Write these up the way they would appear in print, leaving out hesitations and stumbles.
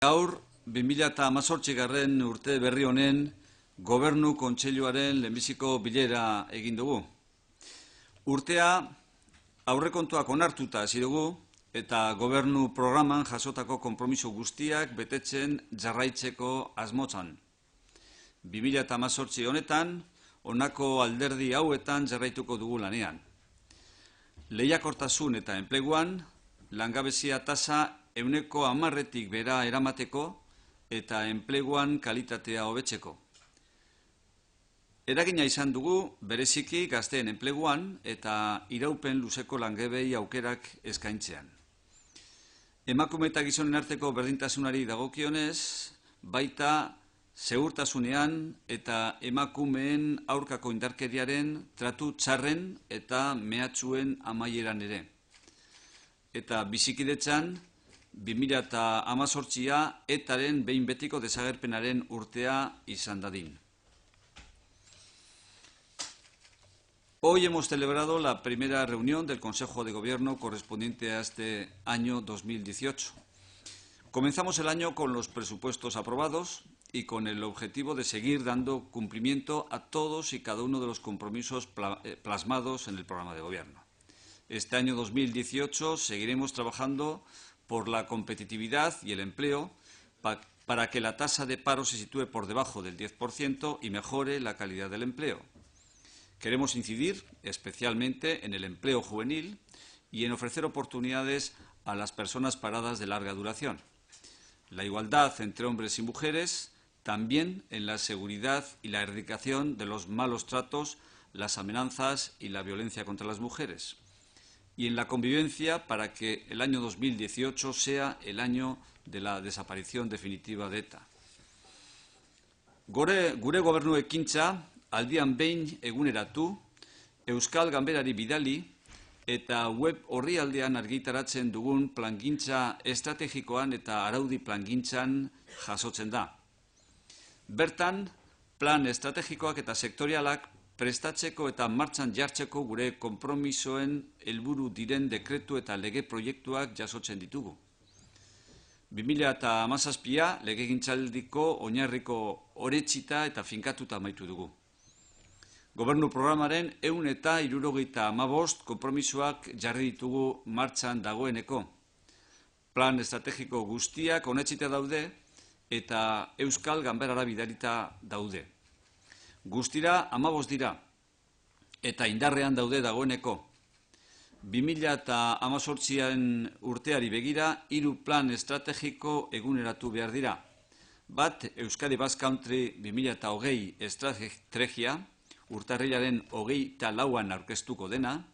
Gaur, 2018 urte berri honen Gobernu Kontseiluaren lehenbiziko bilera egin dugu. Urtea aurrekontuak onartuta hasi dugu eta Gobernu programan jasotako konpromiso guztiak betetzen jarraitzeko asmotzan. 2018 honetan, honako alderdi hauetan jarraituko dugu lanean. Lehiakortasun eta enpleguan, langabezia tasa 10%tik bera eramateko eta enpleguan kalitatea hobetzeko. Eragina izan dugu bereziki gazteen enpleguan eta iraupen luzeko langebei aukerak eskaintzean. Emakume eta gizonen arteko berdintasunari dagokionez, baita segurtasunean eta emakumeen aurkako indarkeriaren tratu txarren eta mehatxuen amaieran ere. Eta bizikidetzan, 2018a etaren behin betiko desagerpenaren urtea izan dadin. Hoy hemos celebrado la primera reunión del Consejo de Gobierno correspondiente a este año 2018. Comenzamos el año con los presupuestos aprobados y con el objetivo de seguir dando cumplimiento a todos y cada uno de los compromisos plasmados en el programa de Gobierno. Este año 2018 seguiremos trabajando por la competitividad y el empleo para que la tasa de paro se sitúe por debajo del 10% y mejore la calidad del empleo. Queremos incidir especialmente en el empleo juvenil y en ofrecer oportunidades a las personas paradas de larga duración. La igualdad entre hombres y mujeres, también en la seguridad y la erradicación de los malos tratos, las amenazas y la violencia contra las mujeres. Y en la convivencia para que el año 2018 sea el año de la desaparición definitiva de ETA. Gure gobernu ekintza aldian behin eguneratu, Euskal Ganberari bidali eta web orrialdean argitaratzen dugun plangintza estrategikoan eta araudi plangintzan jasotzen da. Bertan, plan estrategikoak eta sektorialak prestatzeko eta martxan jartzeko gure konpromisoen helburu diren dekretu eta lege proiektuak jasotzen ditugu. 2017a legegintzaldiko oinarriko oretsita eta finkatuta amaitu dugu. Gobernu programaren 175 konpromisoak jarri ditugu martxan dagoeneko. Plan estrategiko guztiak onetsita daude eta Euskal Ganberara bidalita daude. Guztira 15 dira eta indarrean daude dagoeneko. 2018 urteari begira 3 plan estrategiko eguneratu behar dira. Bat, Euskadi Basque Country 2020 estrategia, urtarrilaren 24an aurkeztuko dena.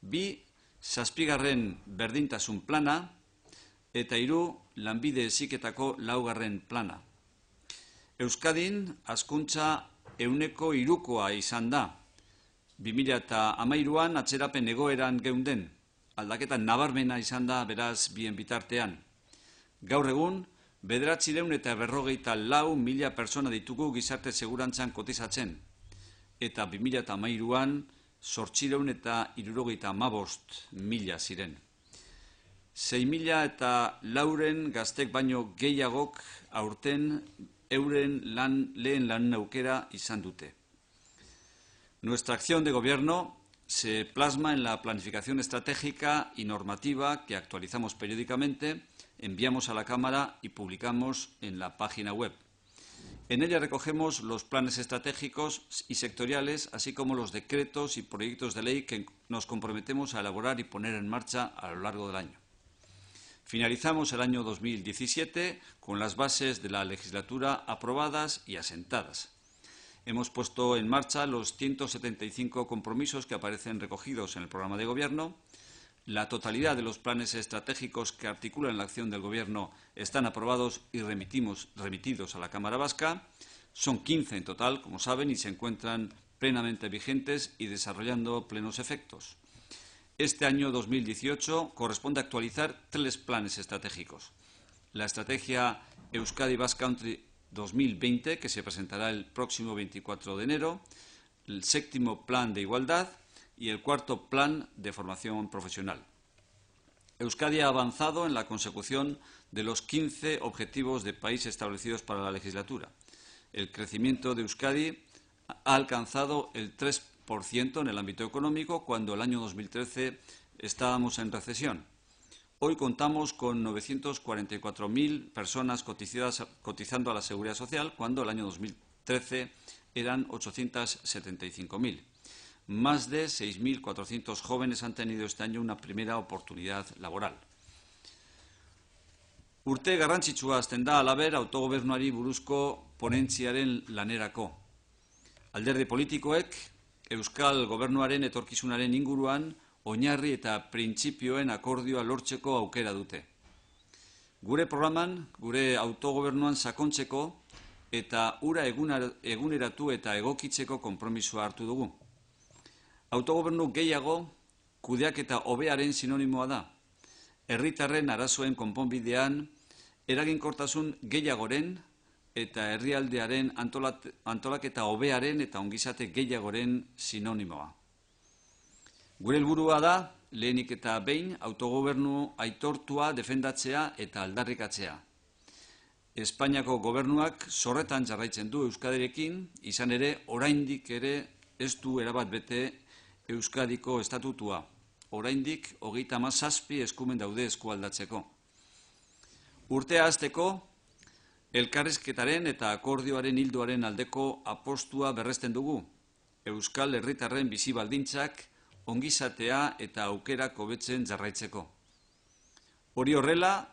2, 7. berdintasun plana, eta 3, lanbide heziketako 4. plana. Euskadin hazkuntza 3% izan da. 2013an atzerapen egoeran geunden, aldaketa nabarmena izan da beraz bien bitartean. Gaur egun, 954.000 pertsona ditugu gizarte segurantzan kotizatzen, eta 2013an 875.000 ziren. 6.400 gaztek baino gehiagok aurten euren lehen lan aukera izan dute. Nuestra acción de gobierno se plasma en la planificación estratégica y normativa que actualizamos periódicamente, enviamos a la Cámara y publicamos en la página web. En ella recogemos los planes estratégicos y sectoriales, así como los decretos y proyectos de ley que nos comprometemos a elaborar y poner en marcha a lo largo del año. Finalizamos el año 2017 con las bases de la legislatura aprobadas y asentadas. Hemos puesto en marcha los 175 compromisos que aparecen recogidos en el programa de Gobierno. La totalidad de los planes estratégicos que articulan la acción del Gobierno están aprobados y remitidos a la Cámara Vasca. Son 15 en total, como saben, y se encuentran plenamente vigentes y desarrollando plenos efectos. Este año 2018 corresponde actualizar 3 planes estratégicos. La estrategia Euskadi Basque Country 2020, que se presentará el próximo 24 de enero, el 7º plan de igualdad y el 4º plan de formación profesional. Euskadi ha avanzado en la consecución de los 15 objetivos de país establecidos para la legislatura. El crecimiento de Euskadi ha alcanzado el 3% en el ámbito económico, cuando el año 2013 estábamos en recesión. Hoy contamos con 944.000 personas cotizando a la Seguridad Social, cuando el año 2013 eran 875.000. Más de 6.400 jóvenes han tenido este año una primera oportunidad laboral. Urte garrantzitsua hasten da halaber autogobernuari buruzko ponentziaren lanerako. Alderdi politikoek Euskal Gobernuaren etorkizunaren inguruan oinarri eta printzipioen akordioa lortzeko aukera dute. Gure programan, gure autogobernuan sakontzeko eta hura eguneratu eta egokitzeko konpromisoa hartu dugu. Autogobernu gehiago, kudeaketa hobearen sinonimoa da. Herritarren arazoen konponbidean eraginkortasun gehiagoren eta herrialdearen antolaketa hobearen eta ongizate gehiagoren sinonimoa. Gure helburua da, lehenik eta behin, autogobernu aitortua defendatzea eta aldarrikatzea. Espainiako gobernuak zorretan jarraitzen du Euskadirekin, izan ere, oraindik ere ez du erabat bete Euskadiko estatutua. Oraindik 37 eskumen daude eskualdatzeko. Urtea hasteko, elkarrizketaren eta akordioaren ildoaren aldeko apostua berresten dugu. Euskal herritarren bizi baldintzak, ongizatea eta aukerak hobetzen jarraitzeko. Hori horrela,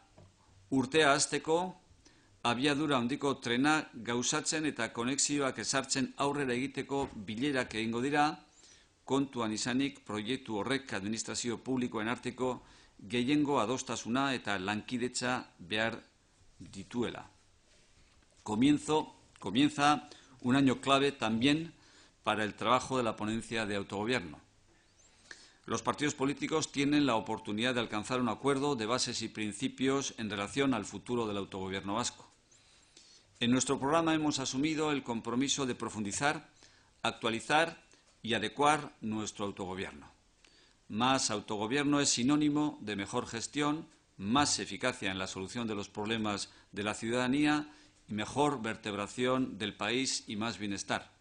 urtea hasteko, abiadura handiko trena gauzatzen eta konexioak ezartzen aurrera egiteko bilerak egingo dira, kontuan izanik proiektu horrek administrazio publikoen arteko gehiengo adostasuna eta lankidetza behar dituela. Comienza un año clave también para el trabajo de la ponencia de autogobierno. Los partidos políticos tienen la oportunidad de alcanzar un acuerdo de bases y principios en relación al futuro del autogobierno vasco. En nuestro programa hemos asumido el compromiso de profundizar, actualizar y adecuar nuestro autogobierno. Más autogobierno es sinónimo de mejor gestión, más eficacia en la solución de los problemas de la ciudadanía y mejor vertebración del país y más bienestar.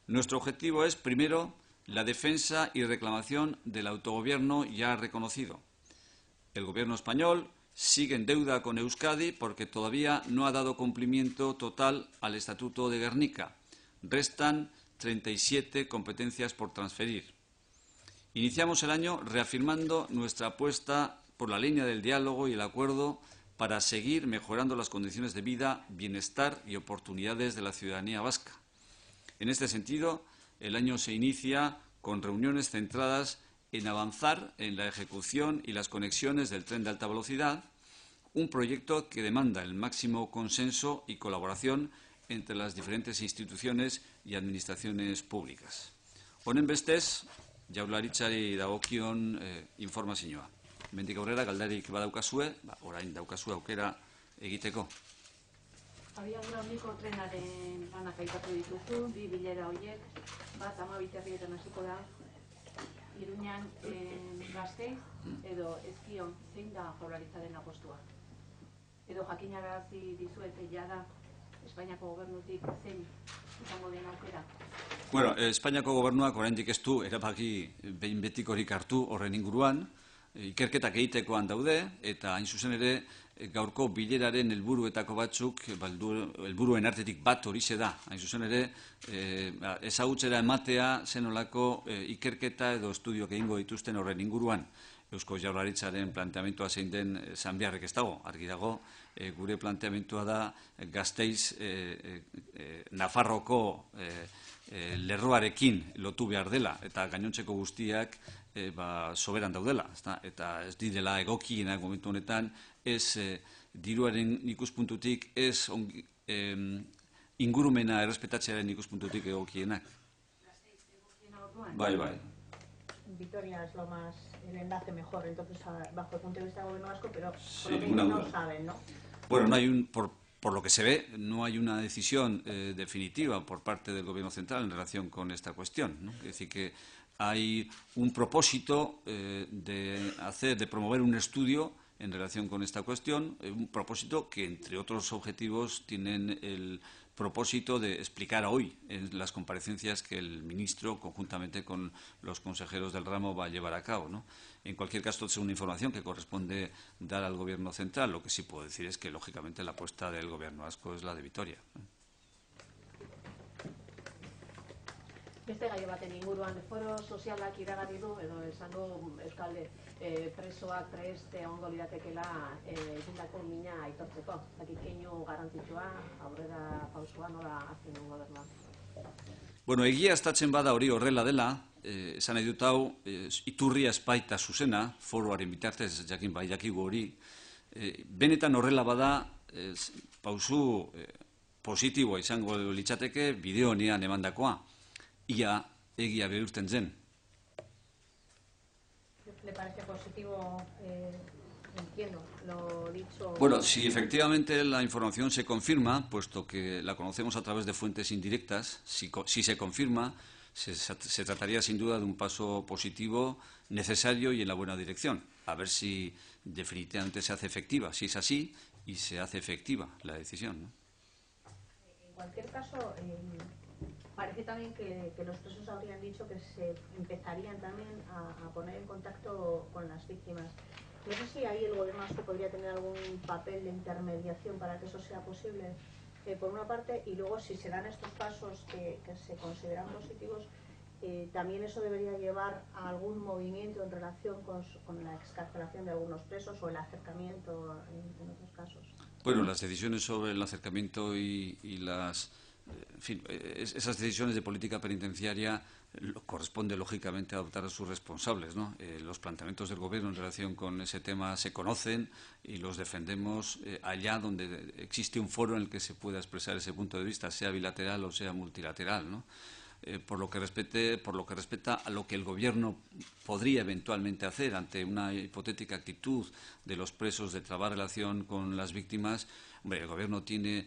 Nuestro objetivo es, primero, la defensa y reclamación del autogobierno ya reconocido. El Gobierno español sigue en deuda con Euskadi porque todavía no ha dado cumplimiento total al Estatuto de Gernika. Restan 37 competencias por transferir. Iniciamos el año reafirmando nuestra apuesta por la línea del diálogo y el acuerdo para seguir mejorando las condiciones de vida, bienestar y oportunidades de la ciudadanía vasca. En este sentido, el año se inicia con reuniones centradas en avanzar en la ejecución y las conexiones del tren de alta velocidad, un proyecto que demanda el máximo consenso y colaboración entre las diferentes instituciones y administraciones públicas. Honenbestez, Jaurlaritzari dagokion informazioa. Hemendik aurrera galderik badaukazue, orain daukazue aukera egiteko. Abiadura handiko trenaren lanak aipatu dituzu, bi bilera horiek, bat 12 herrietan hasiko da, Iruñan Gasteiz edo Ezkion, zein da Jaurlaritzaren apostua? Edo jakinarazi dizuete jada Espainiako gobernutik zein izango den aukera? Bueno, Espainiako gobernuak oraindik ez du erabaki behin betikorik hartu horren inguruan, ikerketak egitekoan daude, eta hain zuzen ere gaurko bileraren helburuetako batzuk, helburuen artetik bat horixe da. Hain zuzen ere, ezagutzera ematea zenolako ikerketa edo estudioak egingo dituzten horren inguruan. Eusko Jaurlaritzaren planteamentua zein den esan beharrek ez dago, argi dago, gure planteamentua da Gasteiz Nafarroko lerroarekin lotu behar dela, eta gainontzeko guztiak soberan daudela, eta ez direla egokienak momentu honetan, ez diruaren ikuspuntutik, ez ingurumena errespetatzearen ikuspuntutik egokienak. Bai. Vitoria es lo más, el enlace mejor, entonces bajo el punto de vista del gobierno vasco, pero por Sí, lo menos no saben, ¿no? Bueno, no hay por lo que se ve, no hay una decisión definitiva por parte del Gobierno central en relación con esta cuestión, ¿no? Es decir, que hay un propósito de promover un estudio en relación con esta cuestión, un propósito que, entre otros objetivos, tienen el propósito de explicar hoy en las comparecencias que el ministro, conjuntamente con los consejeros del ramo, va a llevar a cabo, ¿no? En cualquier caso, es una información que corresponde dar al Gobierno central. Lo que sí puedo decir es que, lógicamente, la apuesta del Gobierno vasco es la de Vitoria, ¿no? Beste gai baten inguruan, foro sozialak iragarri du, edo esango Euskalde presoak prest egongo liratekeela egindako mina aitortzeko. Dakit keinu garrantzitsua, aurrera pausua nola hartzen du gobernuak. Bueno, egia estatzen bada hori horrela dela, esan nahi dut hau, iturria espaita zuzena, foroaren bitartez, jakin bai jakigu hori, benetan horrela bada, pausu positiboa izango litzateke bideo honean emandakoa. Ia egia bihurtzen zen. ¿Le parece positivo? Entiendo lo dicho. Bueno, si efectivamente la información se confirma, puesto que la conocemos a través de fuentes indirectas, si se confirma, se trataría sin duda de un paso positivo, necesario y en la buena dirección. A ver si definitivamente se hace efectiva. Si es así, y se hace efectiva la decisión, ¿no? En cualquier caso, parece también que los presos habrían dicho que se empezarían también a poner en contacto con las víctimas. No sé si ahí el gobierno vasco podría tener algún papel de intermediación para que eso sea posible, por una parte, y luego si se dan estos pasos que se consideran positivos, también eso debería llevar a algún movimiento en relación con la excarcelación de algunos presos o el acercamiento en otros casos. Bueno, las decisiones sobre el acercamiento y las... En fin, esas decisiones de política penitenciaria corresponde lógicamente adoptar a sus responsables, ¿no? Los planteamientos del Gobierno en relación con ese tema se conocen y los defendemos allá donde existe un foro en el que se pueda expresar ese punto de vista, sea bilateral o sea multilateral, ¿no? Por lo que respecta a lo que el Gobierno podría eventualmente hacer ante una hipotética actitud de los presos de trabar relación con las víctimas. Hombre, el Gobierno tiene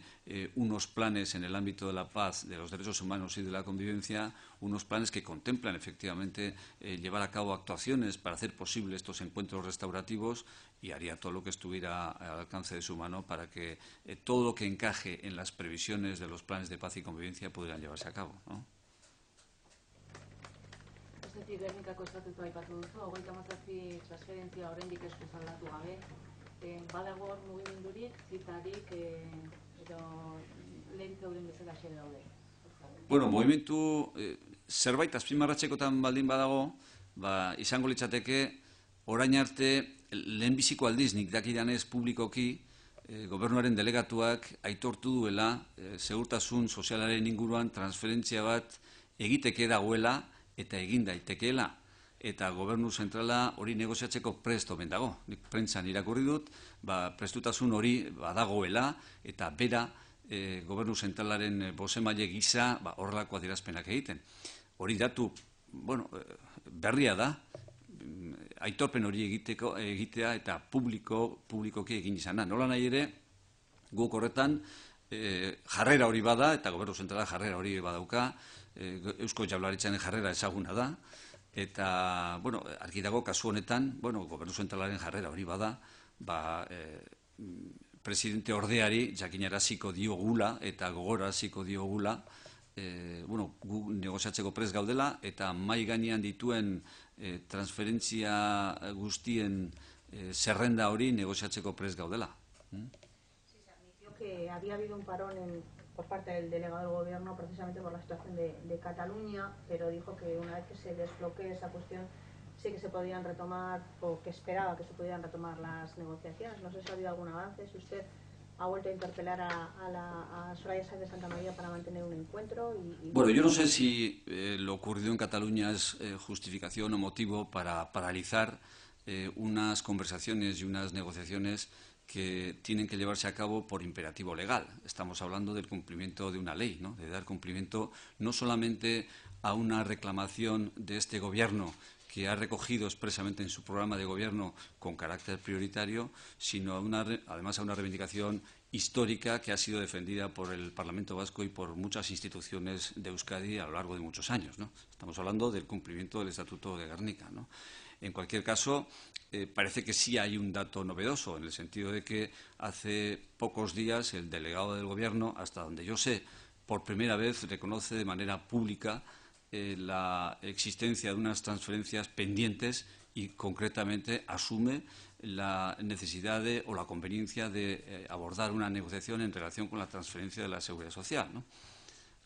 unos planes en el ámbito de la paz, de los derechos humanos y de la convivencia, unos planes que contemplan efectivamente llevar a cabo actuaciones para hacer posible estos encuentros restaurativos, y haría todo lo que estuviera al alcance de su mano para que todo lo que encaje en las previsiones de los planes de paz y convivencia pudieran llevarse a cabo, ¿no? Gernikako estatutua aipatu duzu, 37 transferentzia oraindik eskuz aldatu gabe. Badago mugimendurik, zitarik, edo lehen zeuden bezala xe daude? Bueno, mugimendu zerbait azpimarratzekotan baldin badago, izango litzateke orain arte lehenbiziko aldiz nik dakidanez publikoki gobernuaren delegatuak aitortu duela segurtasun sozialaren inguruan transferentzia bat egiteke dagoela eta egin daitekeela, eta gobernu zentrala hori negoziatzeko prest omen dago. Nik prentsan irakurri dut, prestutasun hori badagoela, eta bera gobernu zentralaren bozemaile gisa horrelako adierazpenak egiten. Hori datu, bueno, berria da, aitorpen hori egitea eta publikoki egin izana. Nola nahi ere, guk horretan jarrera hori bada, eta gobernu zentrala jarrera hori badauka, Eusko Jaurlaritzaren jarrera ezaguna da, eta, bueno, argi dago kasu honetan, bueno, gobernu zentralaren jarrera hori bada, presidente ordeari jakinaraziko diogula eta gogoraziko diogula, bueno, gu negoziatzeko prest gaudela, eta mahai gainean dituen transferentzia guztien zerrenda hori negoziatzeko prest gaudela. Sí, se admitió que había habido un parón por parte del delegado del Gobierno precisamente por la situación de Cataluña, pero dijo que una vez que se desbloquee esa cuestión sí que se podían retomar, o que esperaba que se pudieran retomar las negociaciones. No sé si ha habido algún avance, si usted ha vuelto a interpelar a Soraya Sáenz de Santamaría para mantener un encuentro. Bueno, yo no sé si lo ocurrido en Cataluña es justificación o motivo para paralizar unas conversaciones y unas negociaciones que tienen que llevarse a cabo por imperativo legal. Estamos hablando del cumplimiento de una ley, ¿no? De dar cumplimiento no solamente a una reclamación de este Gobierno que ha recogido expresamente en su programa de gobierno con carácter prioritario, sino además a una reivindicación histórica que ha sido defendida por el Parlamento Vasco y por muchas instituciones de Euskadi a lo largo de muchos años, ¿no? Estamos hablando del cumplimiento del Estatuto de Gernika, ¿no? En cualquier caso, parece que sí hay un dato novedoso, en el sentido de que hace pocos días el delegado del Gobierno, hasta donde yo sé, por primera vez reconoce de manera pública la existencia de unas transferencias pendientes y, concretamente, asume la necesidad o la conveniencia de abordar una negociación en relación con la transferencia de la Seguridad Social, ¿no?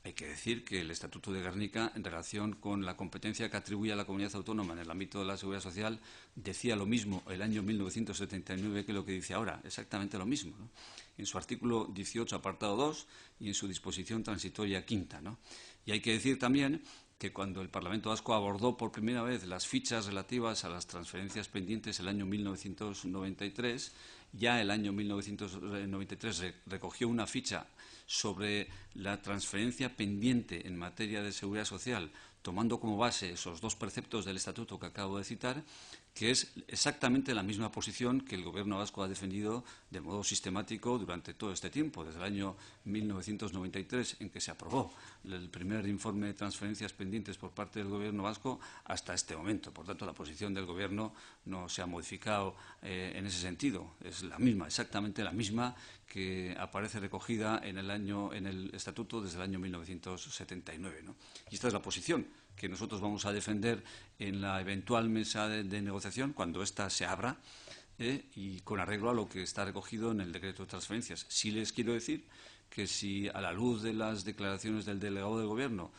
Hay que decir que el Estatuto de Gernika, en relación con la competencia que atribuye a la comunidad autónoma en el ámbito de la seguridad social, decía lo mismo el año 1979 que lo que dice ahora, exactamente lo mismo, ¿no? En su artículo 18, apartado 2, y en su disposición transitoria quinta, ¿no? Y hay que decir también que cuando el Parlamento Vasco abordó por primera vez las fichas relativas a las transferencias pendientes el año 1993, ya el año 1993 recogió una ficha sobre la transferencia pendiente en materia de seguridad social, tomando como base esos dos preceptos del Estatuto que acabo de citar, que es exactamente la misma posición que el Gobierno vasco ha defendido de modo sistemático durante todo este tiempo, desde el año 1993, en que se aprobó el primer informe de transferencias pendientes por parte del Gobierno vasco, hasta este momento. Por tanto, la posición del Gobierno no se ha modificado en ese sentido. Es la misma, exactamente la misma que aparece recogida en el Estatuto desde el año 1979, ¿no? Y esta es la posición que nosotros vamos a defender en la eventual mesa de negociación, cuando ésta se abra, y con arreglo a lo que está recogido en el decreto de transferencias. Sí les quiero decir que si, a la luz de las declaraciones del delegado del Gobierno,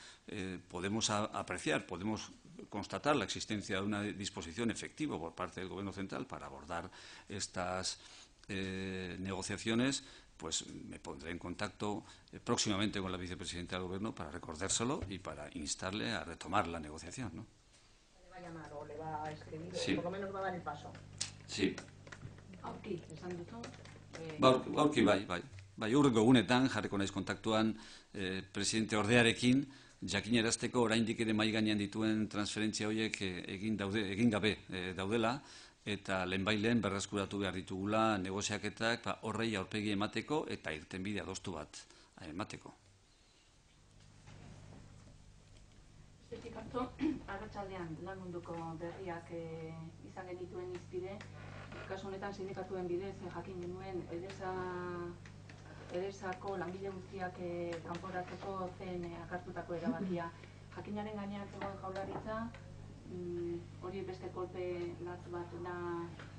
podemos apreciar, podemos constatar la existencia de una disposición efectiva por parte del Gobierno central para abordar estas negociaciones, pues me pondré en contacto próximamente con la vicepresidenta del Gobierno para recordárselo y para instarle a retomar la negociación, ¿no? ¿Le va a llamar o le va a escribir? Sí. Por lo menos va a dar el paso. Sí. Aurki, esan duzu. Aurki, bai, hurrengo egunetan jarriko naiz kontaktuan presidente ordearekin, jakinarazteko oraindik ere mahai gainean dituen transferentzia horiek egin gabe daudela, eta lehenbailen berreskuratu behar ditugula negoziaketak horrei aurpegi emateko eta irtenbide adostu bat emateko. Bestetik atzo, arratsaldean lan munduko berriak izan genituen hizpide, kasu honetan sindikatuen bidez jakin genuen Edesako langile guztiak kanporatzeko zen hartutako erabakia. Jakinaren gainean zegoen Jaurlaritza, hori beste kolpe latz bat da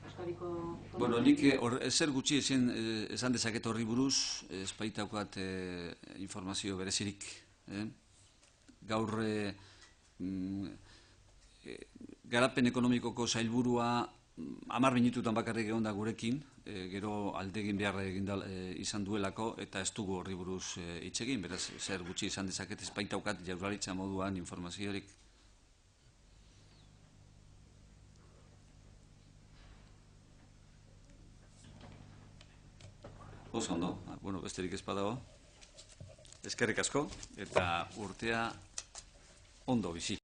Euskadiko... Bueno, nik ezer gutxi esan dezaket horri buruz, ez baitaukat informazio berezirik. Gaur garapen ekonomikoko sailburua 10 minututan bakarrik egon da gurekin, gero alde egin beharra izan duelako, eta ez dugu horri buruz hitz egin, beraz, zer gutxi izan dezaket, ez baitaukat Jaurlaritza moduan informaziorik. Oso ondo, bueno, besterik ez badago. Eskerrik asko, eta urtea ondo bizi.